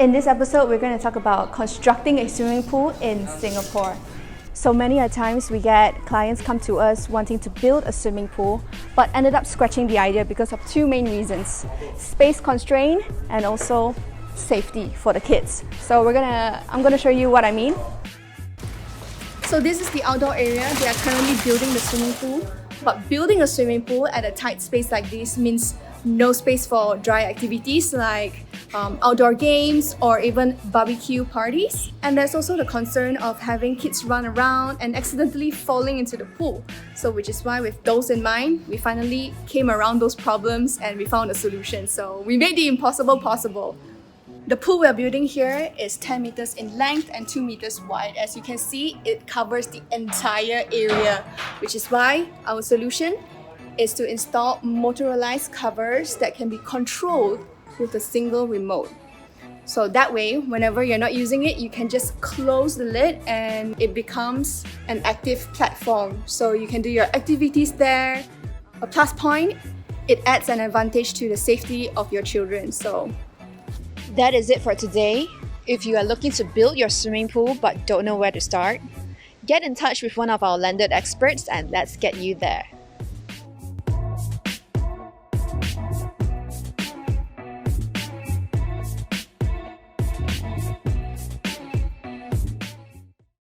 In this episode, we're going to talk about constructing a swimming pool in Singapore. So many a times we get clients come to us wanting to build a swimming pool, but ended up scratching the idea because of two main reasons: space constraint and also safety for the kids. So I'm gonna show you what I mean. So this is the outdoor area. They are currently building the swimming pool, but building a swimming pool at a tight space like this means no space for dry activities like outdoor games or even barbecue parties. And there's also the concern of having kids run around and accidentally falling into the pool. So which is why, with those in mind, we finally came around those problems and we found a solution. So we made the impossible possible. The pool we're building here is 10 meters in length and 2 meters wide. As you can see, it covers the entire area, which is why our solution is to install Motorolised covers that can be controlled with a single remote. So that way, whenever you're not using it, you can just close the lid and it becomes an active platform. So you can do your activities there. A plus point, it adds an advantage to the safety of your children. So that is it for today. If you are looking to build your swimming pool but don't know where to start, get in touch with one of our landed experts and let's get you there.